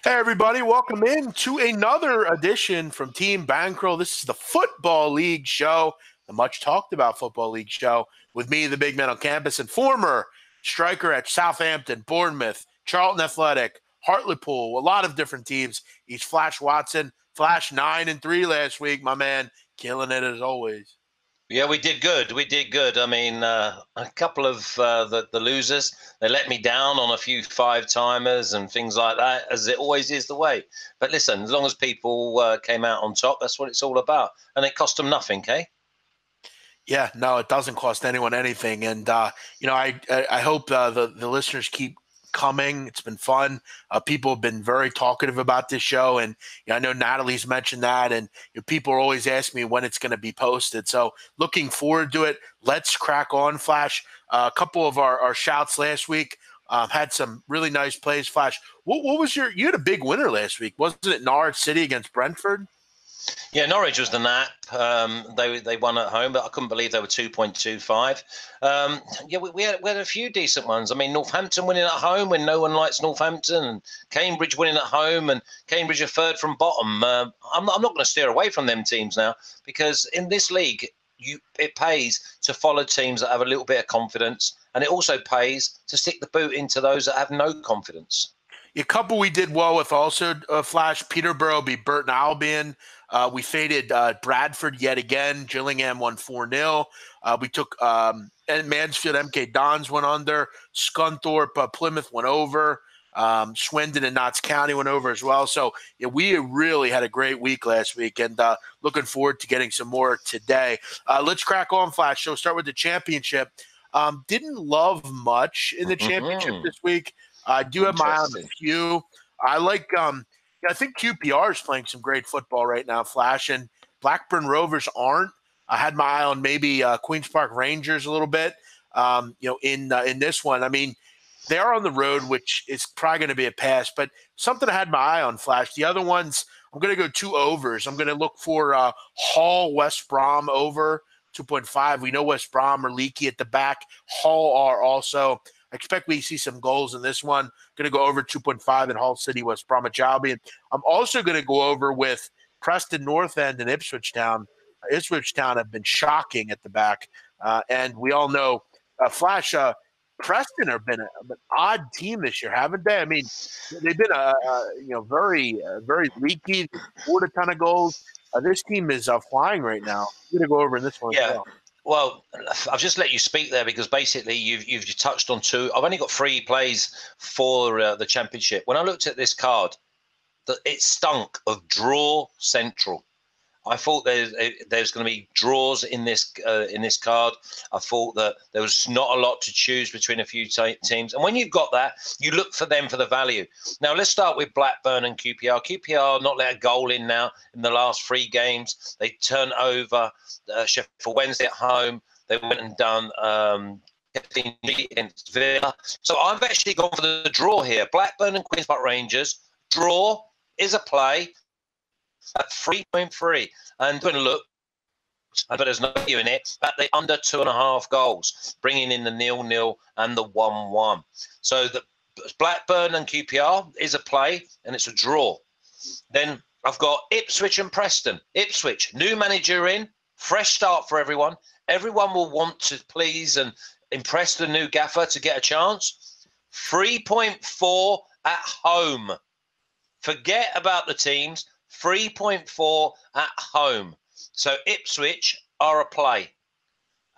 Hey, everybody, welcome in to another edition from Team Bankroll. This is the Football League show, the much talked about Football League show, with me, the big man on campus, and former striker at Southampton, Bournemouth, Charlton Athletic, Hartlepool, a lot of different teams. He's Flash Watson, Flash 9-3 last week, my man, killing it as always. Yeah, we did good. We did good. I mean, a couple of the losers, they let me down on a few five-timers and things like that, as it always is the way. But listen, as long as people came out on top, that's what it's all about. And it cost them nothing, okay? Yeah, no, it doesn't cost anyone anything. And, I hope the listeners keep coming. It's been fun. People have been very talkative about this show. And I know Natalie's mentioned that. And people are always asking me when it's going to be posted. So looking forward to it. Let's crack on, Flash. A couple of our shouts last week. Had some really nice plays, Flash. What was you had a big winner last week. Wasn't it Norwich City against Brentford? Yeah, Norwich was the nap. They won at home, but I couldn't believe they were 2.25. We had a few decent ones. I mean, Northampton winning at home when no one likes Northampton, and Cambridge winning at home, and Cambridge are third from bottom. I'm not going to steer away from them teams now, because in this league, it pays to follow teams that have a little bit of confidence, and it also pays to stick the boot into those that have no confidence. A couple we did well with also, Flash. Peterborough beat Burton Albion. We faded Bradford yet again. Gillingham won 4-0. We took Mansfield, MK Dons went under. Scunthorpe, Plymouth went over. Swindon and Notts County went over as well. So we really had a great week last week, and looking forward to getting some more today. Let's crack on, Flash. So start with the championship. Didn't love much in the championship this week. I do have my eye on a few. I like I think QPR is playing some great football right now, Flash, and Blackburn Rovers aren't. I had my eye on maybe Queen's Park Rangers a little bit. In this one, I mean, they are on the road, which is probably going to be a pass, but something I had my eye on, Flash. The other ones, I'm going to go 2 overs. I'm going to look for Hull West Brom over 2.5. We know West Brom are leaky at the back. Hull are also. I expect we see some goals in this one. Going to go over 2.5 in Hull City, West Bromwich Albion. I'm also going to go over with Preston North End and Ipswich Town. Ipswich Town have been shocking at the back. And we all know, Flash, Preston have been an odd team this year, haven't they? I mean, they've been very, very leaky. They scored a ton of goals. This team is flying right now. I'm going to go over in this one as well. Well, I've just let you speak there because basically you've touched on 2. I've only got 3 plays for the championship. When I looked at this card, it stunk of draw central. I thought there's going to be draws in this card. I thought that there was not a lot to choose between a few teams. And when you've got that, you look for them for the value. Now, let's start with Blackburn and QPR. QPR not let a goal in now in the last 3 games. They turned over Sheffield Wednesday at home. They went and done against Villa. So I've actually gone for the draw here. Blackburn and Queen's Park Rangers. Draw is a play at 3.3, and when look, but there's no value in it, at the under 2.5 goals, bringing in the 0-0 and the 1-1. So the Blackburn and QPR is a play, and it's a draw. Then I've got Ipswich and Preston. Ipswich, new manager in, fresh start for everyone. Everyone will want to please and impress the new gaffer to get a chance. 3.4 at home. Forget about the teams. 3.4 at home. So Ipswich are a play.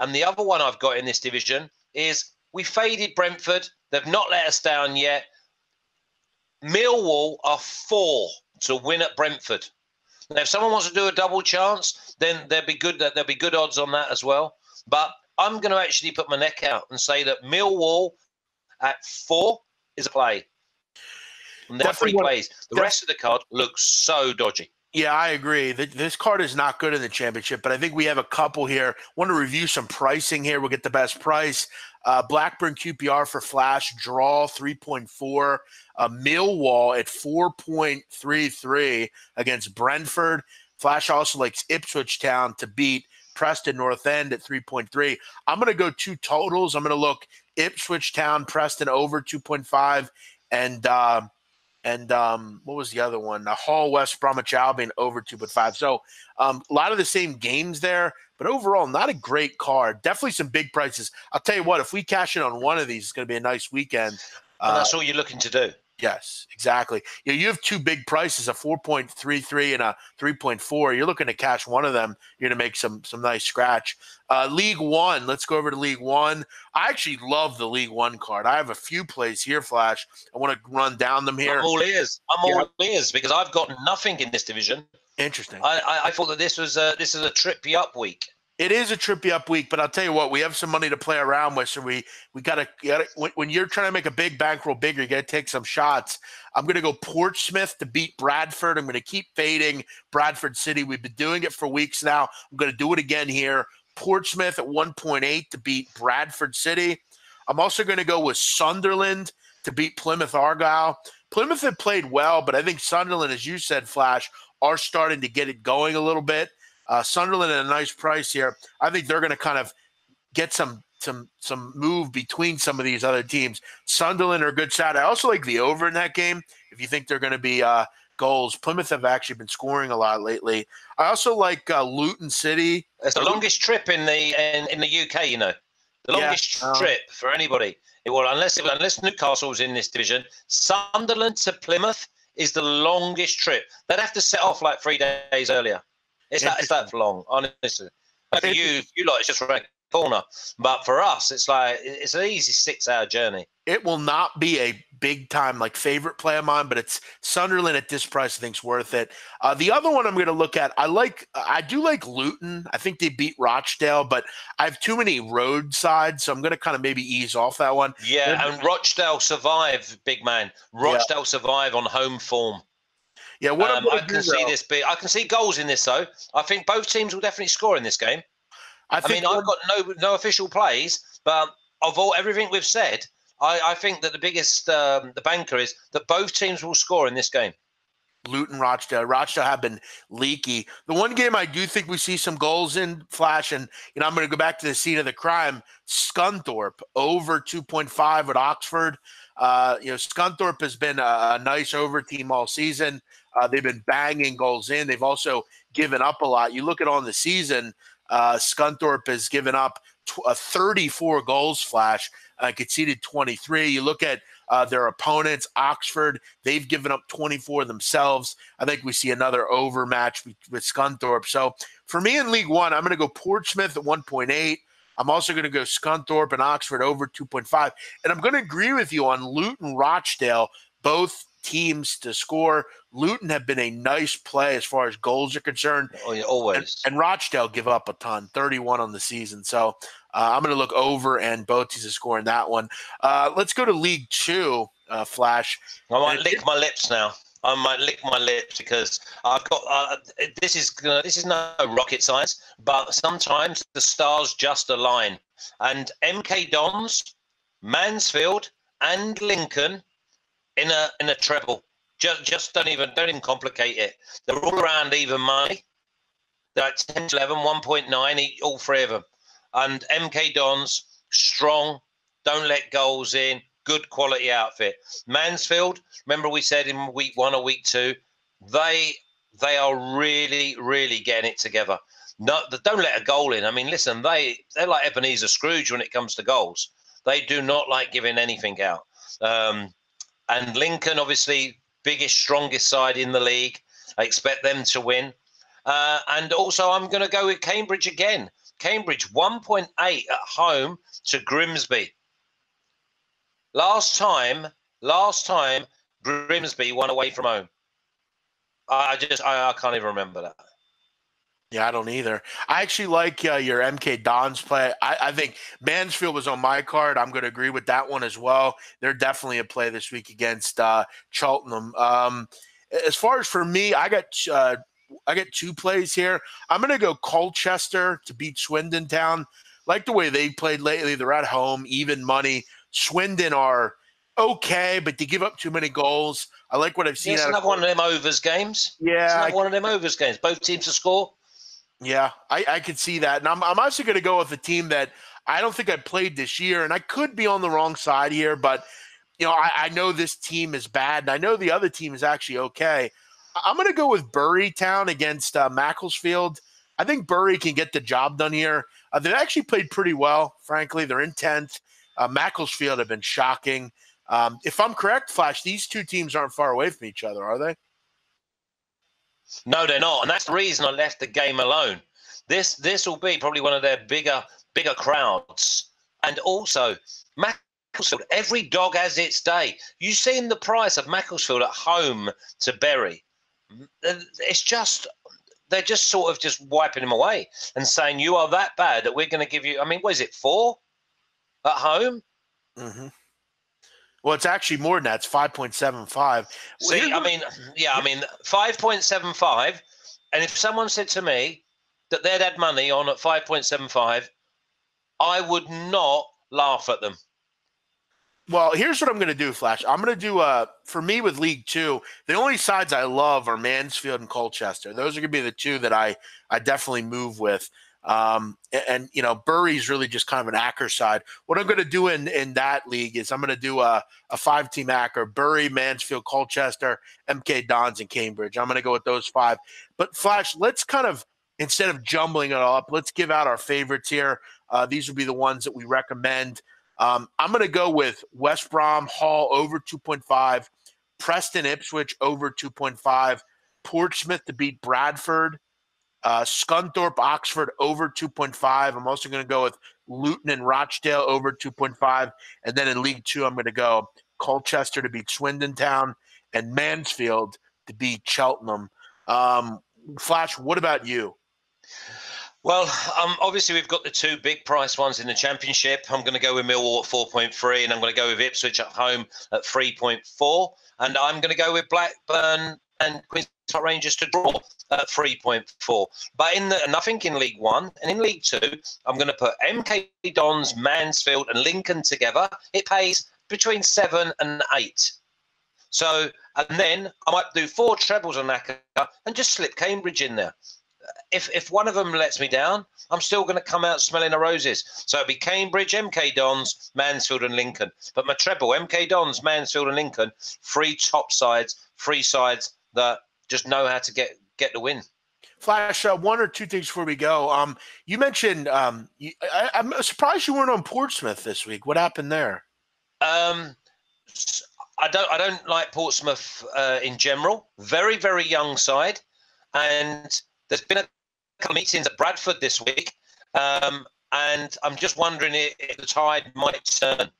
And the other one I've got in this division is we faded Brentford. They've not let us down yet. Millwall are 4 to win at Brentford. Now, if someone wants to do a double chance, then there'll be good odds on that as well. But I'm going to actually put my neck out and say that Millwall at 4 is a play. And there are 3 plays. The rest of the card looks so dodgy. Yeah, I agree. This card is not good in the championship, but I think we have a couple here. Want to review some pricing here. We'll get the best price. Blackburn QPR for Flash, draw 3.4. Millwall at 4.33 against Brentford. Flash also likes Ipswich Town to beat Preston North End at 3.3. I'm going to go 2 totals. I'm going to look Ipswich Town, Preston over 2.5, and And what was the other one? The Hull West Bromwich Albion over 2.5. So a lot of the same games there, but overall, not a great card. Definitely some big prices. I'll tell you what, if we cash in on one of these, it's going to be a nice weekend. And that's all you're looking to do. Yes, exactly. You have two big prices, a 4.33 and a 3.4. You're looking to cash one of them. You're going to make some nice scratch. League One. Let's go over to League One. I actually love the League One card. I have a few plays here, Flash. I want to run down them here. I'm all ears because I've got nothing in this division. Interesting. I thought that this is a trip you up week. It is a trippy up week, but I'll tell you what, we have some money to play around with. So we gotta when you're trying to make a big bankroll bigger, you gotta take some shots. I'm gonna go Portsmouth to beat Bradford. I'm gonna keep fading Bradford City. We've been doing it for weeks now. I'm gonna do it again here. Portsmouth at 1.8 to beat Bradford City. I'm also gonna go with Sunderland to beat Plymouth Argyle. Plymouth had played well, but I think Sunderland, as you said, Flash, are starting to get it going a little bit. Sunderland at a nice price here. I think they're going to kind of get some move between some of these other teams. Sunderland are a good shot. I also like the over in that game. If you think they're going to be goals, Plymouth have actually been scoring a lot lately. I also like Luton City. It's the longest trip in the UK. The longest trip for anybody. Unless Newcastle's in this division, Sunderland to Plymouth is the longest trip. They'd have to set off like 3 days earlier. It's that long, honestly. For you lot, it's just around the corner. But for us, it's an easy 6-hour journey. It will not be a big time favorite play of mine, but it's Sunderland at this price. I think is worth it. The other one I'm going to look at, I do like Luton. I think they beat Rochdale, but I have too many road sides, so I'm going to kind of maybe ease off that one. Yeah, and Rochdale survive, big man. Rochdale survive on home form. Yeah, I can see this big. I can see goals in this, though. I think both teams will definitely score in this game. I've got no official plays, but of everything we've said, I think that the biggest the banker is that both teams will score in this game. Luton, Rochdale have been leaky. The one game I do think we see some goals in, Flash, and I'm going to go back to the scene of the crime. Scunthorpe over 2.5 at Oxford. Scunthorpe has been a nice over team all season. They've been banging goals in. They've also given up a lot. You look at on the season, Scunthorpe has given up 34 goals, Flash, conceded 23. You look at their opponents, Oxford, they've given up 24 themselves. I think we see another overmatch with Scunthorpe. So for me in League One, I'm going to go Portsmouth at 1.8. I'm also going to go Scunthorpe and Oxford over 2.5. And I'm going to agree with you on Luton, Rochdale, both teams to score. Luton have been a nice play as far as goals are concerned. Oh, yeah, always. And Rochdale give up a ton, 31 on the season. So I'm going to look over, and both teams are scoring that one. Let's go to League Two, Flash. I might lick my lips now. I might lick my lips because I've got this is no rocket science, but sometimes the stars just align. And MK Dons, Mansfield, and Lincoln in a treble. Just don't even complicate it. They're all around even money. They're at 10 to 11, 1.9, all three of them. And MK Dons, strong, don't let goals in, good quality outfit. Mansfield, remember we said in week 1 or week 2, they are really, really getting it together. No, don't let a goal in. I mean, listen, they're like Ebenezer Scrooge when it comes to goals. They do not like giving anything out. And Lincoln, obviously, biggest, strongest side in the league. I expect them to win. And also, I'm going to go with Cambridge again. Cambridge 1.8 at home to Grimsby. Last time, Grimsby won away from home. I can't even remember that. Yeah, I don't either. I actually like your MK Dons play. I think Mansfield was on my card. I'm going to agree with that one as well. They're definitely a play this week against Cheltenham. As far as for me, I got 2 plays here. I'm going to go Colchester to beat Swindon Town. Like the way they played lately. They're at home, even money. Swindon are okay, but they give up too many goals. I like what I've seen. It's another one of them overs games. Yeah. It's another one of them overs games. Both teams to score. Yeah, I could see that. And I'm also going to go with a team that I don't think I played this year, and I could be on the wrong side here, but I know this team is bad, and I know the other team is actually okay. I'm going to go with Burytown against Macclesfield. I think Bury can get the job done here. They've actually played pretty well, frankly. They're in 10th. Macclesfield have been shocking. If I'm correct, Flash, these two teams aren't far away from each other, are they? No, they're not, and that's the reason I left the game alone. This will be probably one of their bigger crowds, and also Macclesfield. Every dog has its day. You've seen the price of Macclesfield at home to Bury. It's just they're just sort of just wiping him away and saying you are that bad that we're going to give you. I mean, what is it, 4 at home? Mm-hmm. Well, it's actually more than that. It's 5.75. See, I mean 5.75. And if someone said to me that they'd had money on at 5.75, I would not laugh at them. Well, here's what I'm going to do, Flash. I'm going to do, for me with League Two, the only sides I love are Mansfield and Colchester. Those are going to be the two that I definitely move with. And Bury's really just kind of an ACCR side. What I'm going to do in that league is I'm going to do a 5-team ACCR: Bury, Mansfield, Colchester, MK Dons, and Cambridge. I'm going to go with those 5. But Flash, let's kind of, instead of jumbling it all up, let's give out our favorites here. These would be the ones that we recommend. I'm going to go with West Brom Hull over 2.5, Preston Ipswich over 2.5, Portsmouth to beat Bradford, Scunthorpe Oxford over 2.5. I'm also going to go with Luton and Rochdale over 2.5. And then in League Two, I'm going to go Colchester to beat Swindon Town and Mansfield to beat Cheltenham. Flash, what about you? Well, obviously we've got the 2 big price ones in the Championship. I'm going to go with Millwall at 4.3, and I'm going to go with Ipswich at home at 3.4, and I'm going to go with Blackburn and Queen's Park Rangers to draw at 3.4. But I think in League One and in League Two, I'm going to put MK Dons, Mansfield, and Lincoln together. It pays between 7 and 8. So, and then I might do 4 trebles on ACCR and just slip Cambridge in there. If one of them lets me down, I'm still going to come out smelling the roses. So it'll be Cambridge, MK Dons, Mansfield, and Lincoln. But my treble, MK Dons, Mansfield, and Lincoln, 3 top sides, 3 sides that just know how to get the win. Flash, 1 or 2 things before we go. You mentioned I'm surprised you weren't on Portsmouth this week. What happened there? I don't like Portsmouth in general. Very, very young side, and there's been a couple of meetings at Bradford this week, and I'm just wondering if the tide might turn.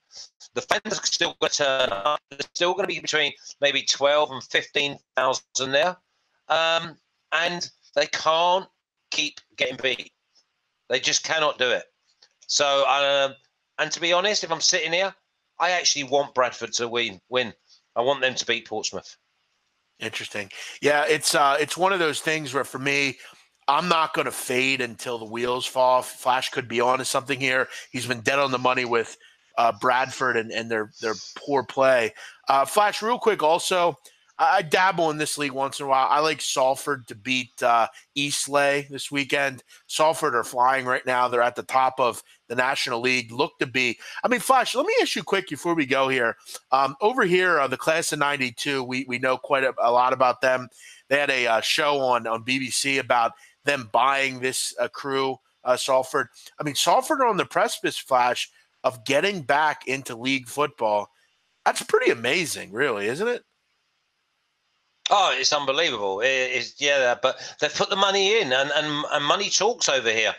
The fans are still going to turn up. There's still going to be between maybe 12 and 15,000 there, and they can't keep getting beat. They just cannot do it. So, and to be honest, if I'm sitting here, I actually want Bradford to win. I want them to beat Portsmouth. Interesting. Yeah, it's one of those things where for me, I'm not going to fade until the wheels fall off. Flash could be onto something here. He's been dead on the money with Bradford and their poor play. Flash, real quick, also, I dabble in this league once in a while. I like Salford to beat Eastleigh this weekend. Salford are flying right now. They're at the top of the National League. Look to be. I mean, Flash, let me ask you quick before we go here. Over here, the class of 92, we know quite a lot about them. They had a show on BBC about them buying this crew, Salford. I mean, Salford are on the precipice, Flash, of getting back into league football. That's pretty amazing, really, isn't it? Oh, it's unbelievable. But they've put the money in, and money talks over here.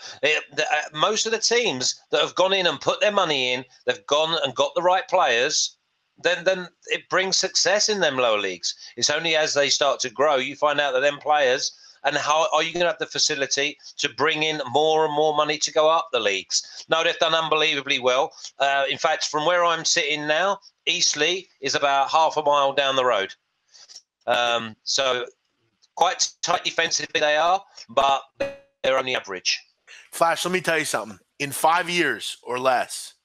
Most of the teams that have gone in and put their money in, they've gone and got the right players, then it brings success in them lower leagues. It's only as they start to grow, you find out that them players, and how are you going to have the facility to bring in more and more money to go up the leagues? No, they've done unbelievably well. In fact, from where I'm sitting now, Eastleigh is about half a mile down the road. So quite tight defensively they are, but they're only average. Flash, let me tell you something. In 5 years or less,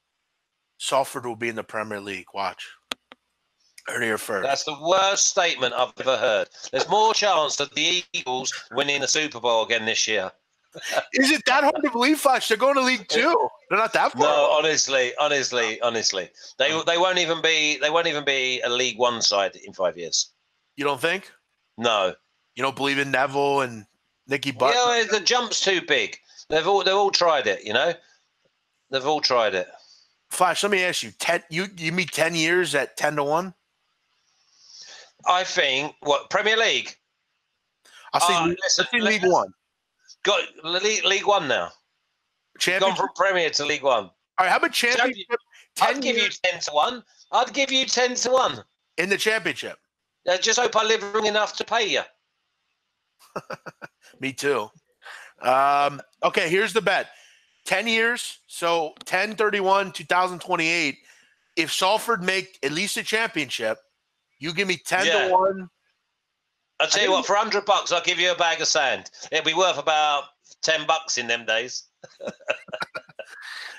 Salford will be in the Premier League. Watch. Heard it here first. That's the worst statement I've ever heard. There's more chance of the Eagles winning the Super Bowl again this year. Is it that hard to believe, Flash? They're going to League Two. They're not that far. No, honestly, they won't even be a League One side in 5 years. You don't think? No. You don't believe in Neville and Nicky Butt? Yeah, the jump's too big. They've all tried it. They've all tried it. Flash, let me ask you: you mean 10 years at 10-1? I think Premier League. I'll say League One. Got League One now. Gone from Premier to League One. All right, how about Championship? I'd give you 10-1. I'd give you 10-1 in the Championship. I just hope I live long enough to pay you. Me too. Okay, here's the bet: 10 years, so 10/31/2028. If Salford make at least a championship, you give me 10-1. I'll tell you what, for $100, I'll give you a bag of sand. It'll be worth about $10 in them days.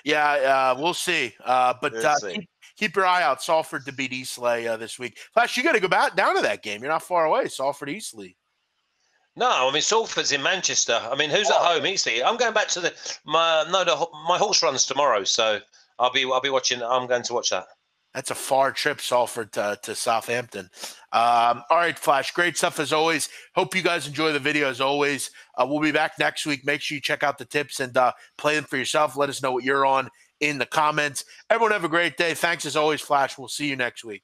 Yeah, we'll see. Keep your eye out. Salford to beat Eastleigh this week. Flash, you got to go down to that game. You're not far away. Salford, Eastleigh. No, I mean Salford's in Manchester. I mean, who's at home? Eastleigh. I'm going back to my horse runs tomorrow, so I'll be watching. I'm going to watch that. That's a far trip, Salford to Southampton. All right, Flash, great stuff as always. Hope you guys enjoy the video as always. We'll be back next week. Make sure you check out the tips and play them for yourself. Let us know what you're on in the comments. Everyone have a great day. Thanks as always, Flash. We'll see you next week.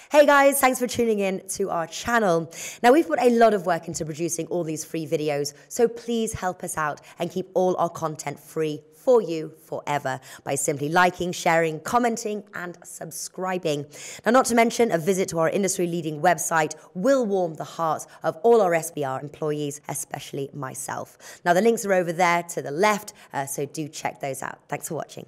Hey guys, thanks for tuning in to our channel. Now we've put a lot of work into producing all these free videos, so please help us out and keep all our content free for you forever by simply liking, sharing, commenting, and subscribing. Now, not to mention, a visit to our industry-leading website will warm the hearts of all our SBR employees, especially myself. Now, the links are over there to the left, so do check those out. Thanks for watching.